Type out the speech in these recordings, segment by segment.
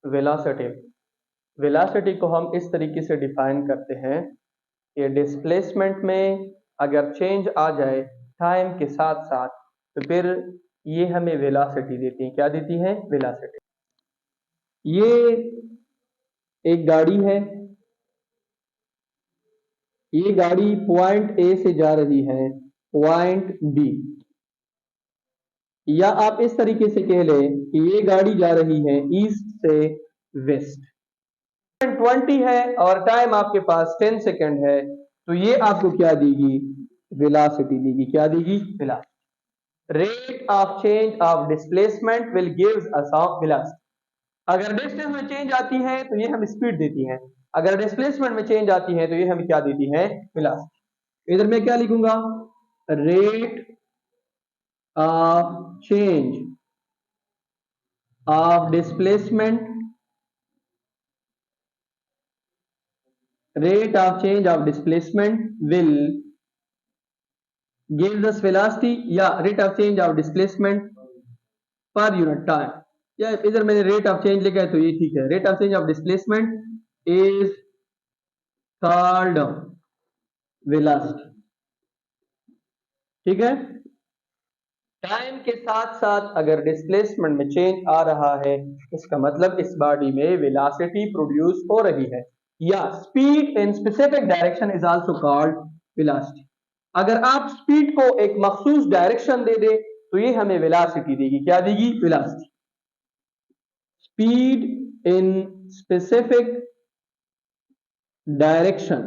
Velocity. Velocity को हम इस तरीके से डिफाइन करते हैं कि डिस्प्लेसमेंट में अगर चेंज आ जाए टाइम के साथ साथ तो फिर ये हमें वेलोसिटी देती है। क्या देती है? वेलोसिटी। ये एक गाड़ी है, ये गाड़ी पॉइंट ए से जा रही है पॉइंट बी, या आप इस तरीके से कह लें कि ये गाड़ी जा रही है ईस्ट से वेस्ट। 20 है और टाइम आपके पास 10 सेकंड है, तो ये आपको क्या देगी? वेलोसिटी देगी। क्या देगी? Velocity. Rate of change of displacement will gives us velocity. अगर डिस्टेंस में चेंज आती है तो ये हमें स्पीड देती है, अगर डिस्प्लेसमेंट में चेंज आती है तो ये हमें क्या देती है? वेलोसिटी। इधर मैं क्या लिखूंगा? Rate of change of displacement, rate of change of displacement will give us velocity, या rate of change of displacement per unit time, या इधर मैंने rate of change लिखा है तो ये ठीक है। rate of change of displacement is called velocity। ठीक है। टाइम के साथ साथ अगर डिस्प्लेसमेंट में चेंज आ रहा है, इसका मतलब इस बॉडी में वेलोसिटी प्रोड्यूस हो रही है, या speed in specific direction is also called velocity. अगर आप स्पीड को एक मखसूस डायरेक्शन दे दे तो ये हमें वेलोसिटी देगी। क्या देगी? Velocity. Speed in specific direction,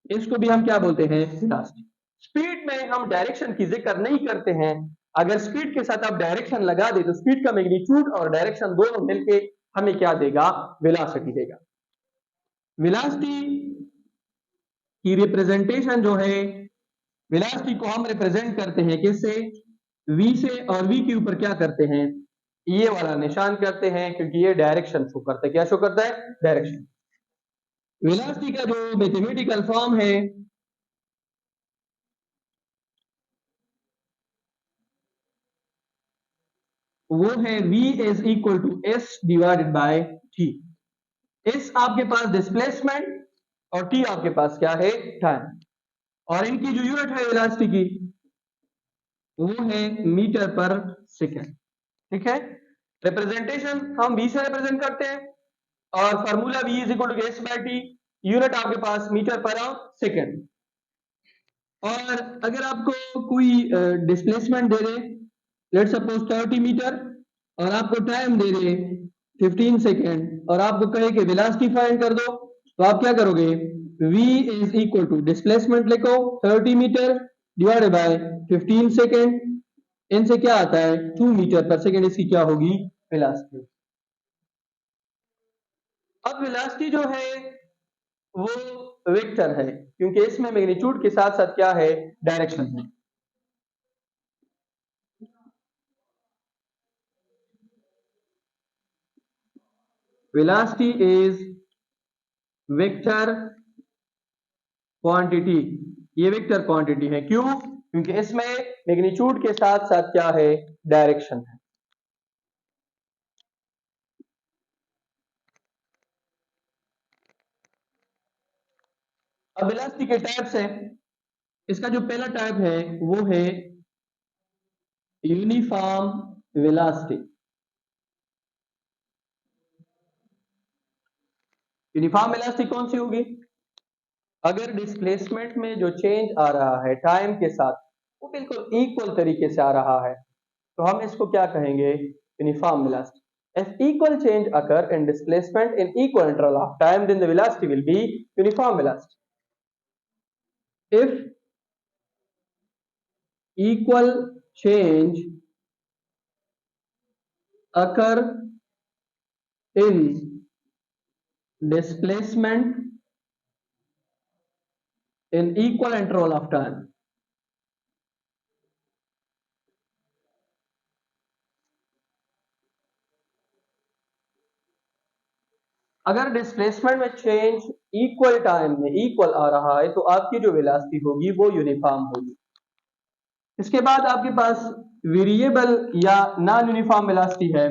इसको भी हम क्या बोलते हैं? वेलोसिटी। स्पीड में हम डायरेक्शन की जिक्र नहीं करते हैं, अगर स्पीड के साथ आप डायरेक्शन लगा दे तो स्पीड का मैग्नीट्यूड और डायरेक्शन दोनों मिलके हमें क्या देगा? वेलोसिटी देगा। वेलोसिटी की रिप्रेजेंटेशन जो है, वेलोसिटी को हम रिप्रेजेंट करते हैं किससे? v से, और v के ऊपर क्या करते हैं? ये वाला निशान करते हैं, क्योंकि ये डायरेक्शन शो करता है। क्या शो करता है? डायरेक्शन। वेलोसिटी का जो मैथमेटिकल फॉर्म है वो है v is equal to s divided by t। s आपके पास डिस्प्लेसमेंट और t आपके पास क्या है? टाइम। और इनकी जो यूनिट है वेलोसिटी की वो है मीटर पर सेकेंड। ठीक है। रिप्रेजेंटेशन हम v से रिप्रेजेंट करते हैं और formula v is equal to s by t, unit आपके पास मीटर पर सेकेंड। और अगर आपको कोई डिस्प्लेसमेंट दे दे, लेट्स सपोज 30 मीटर, और आपको टाइम दे दे 15 सेकेंड, और आपको कहे कि वेलोसिटी फाइंड कर दो, तो आप क्या करोगे? v is equal to displacement लिखो 30 मीटर डिवाइडेड बाय 15 सेकेंड, इनसे क्या आता है? 2 मीटर पर सेकेंड, इसकी क्या होगी? वेलोसिटी। अब वेलोसिटी जो है वो वेक्टर है, क्योंकि इसमें मैग्नीट्यूड के साथ साथ क्या है? डायरेक्शन है। Velocity is vector quantity. ये वेक्टर क्वांटिटी है। क्यों? क्योंकि इसमें मैग्नीट्यूड के साथ साथ क्या है? डायरेक्शन है। अब वेलोसिटी के टाइप्स हैं। इसका जो पहला टाइप है वो है यूनिफॉर्म वेलोसिटी। यूनिफॉर्म वेलोसिटी कौन सी होगी? अगर डिस्प्लेसमेंट में जो चेंज आ रहा है टाइम के साथ वो बिल्कुल इक्वल तरीके से आ रहा है, तो हम इसको क्या कहेंगे? Uniform velocity. If equal change occur in displacement in equal interval of time, then the velocity will be uniform velocity. If equal change occur in displacement in equal interval of time, अगर displacement में change equal time में equal आ रहा है तो आपकी जो velocity होगी वो यूनिफॉर्म होगी। इसके बाद आपके पास वेरिएबल या नॉन यूनिफॉर्म वेलोसिटी है।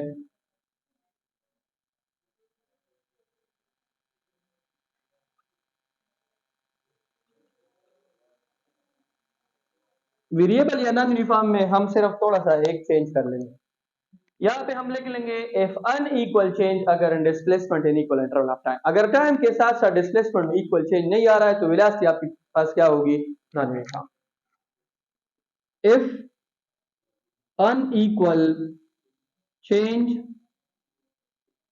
वेरिएबल या नॉन यूनिफॉर्म में हम सिर्फ थोड़ा सा एक चेंज कर लेंगे। यहाँ पे हम लिख लेंगे इफ अनइक्वल चेंज अगर इन displacement in equal interval of time. अगर टाइम के साथ साथ डिस्प्लेसमेंट में इक्वल चेंज नहीं आ रहा है तो वेलोसिटी आपके पास क्या होगी, non uniform. If unequal change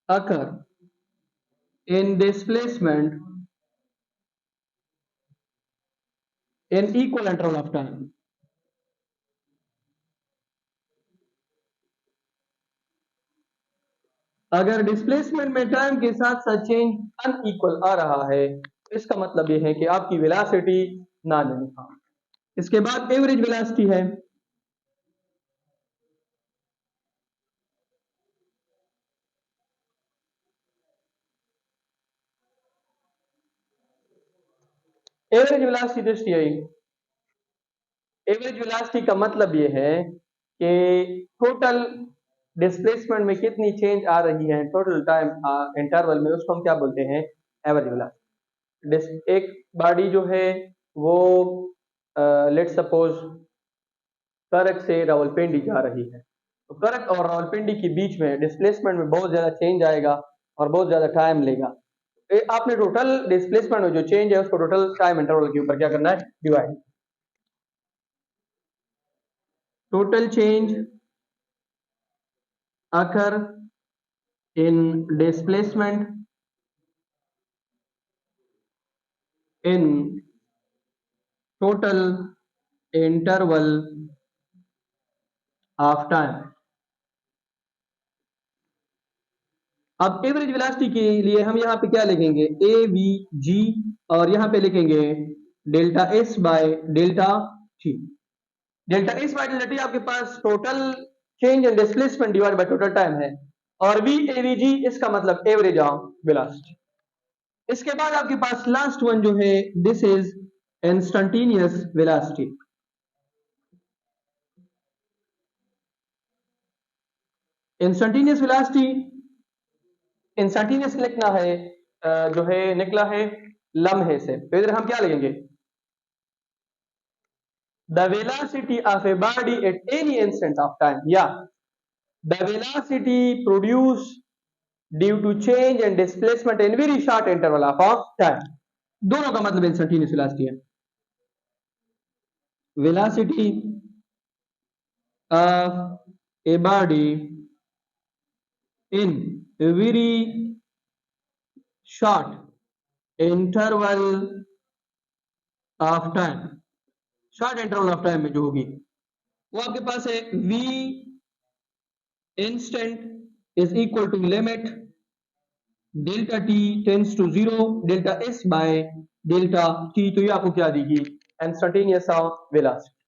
occur in displacement in equal interval of time, अगर डिस्प्लेसमेंट में टाइम के साथ साथ चेंज अनइक्वल आ रहा है इसका मतलब यह है कि आपकी वेलोसिटी नॉन यूनिफॉर्म। इसके बाद एवरेज वेलोसिटी है। एवरेज वेलोसिटी दृष्टि आई। एवरेज वेलोसिटी का मतलब यह है कि टोटल डिस्प्लेसमेंट में कितनी चेंज आ रही है टोटल टाइम इंटरवल में, उसको हम क्या बोलते हैं, एवरेज वेलोसिटी। एक बॉडी जो है वो लेट्स सपोज करक से रावलपिंडी जा रही है, तो करक और रावलपिंडी के बीच में डिस्प्लेसमेंट में बहुत ज्यादा चेंज आएगा और बहुत ज्यादा टाइम लेगा। आपने टोटल डिस्प्लेसमेंट में जो चेंज है उसको टोटल टाइम इंटरवल के ऊपर क्या करना है, divide. Total change occur in displacement in total interval of time। अब एवरेज वेलोसिटी के लिए हम यहां पे क्या लिखेंगे, ए वी जी, और यहां पे लिखेंगे delta S by delta T. Delta S by delta T आपके पास total change in displacement divide by total time है, और वी ए वी जी इसका मतलब एवरेज ऑफ वेलोसिटी। इसके बाद आपके पास लास्ट वन जो है this is instantaneous velocity. Instantaneous velocity, instantaneous लिखना है जो है निकला है लम्हे से, तो इधर हम क्या लिखेंगे, the velocity of a body at any instant of time, या the velocity produce due to change and displacement in very short interval of time. दोनों का मतलब इंस्टेंटेनियस वेलोसिटी है। Velocity of a body in very short interval of time, short interval of time में जो होगी वो आपके पास है v instant is equal to limit delta t tends to 0 delta s by delta t। तो ये आपको क्या देगी, इंस्टेंटेनियस ऑफ वेलोसिटी।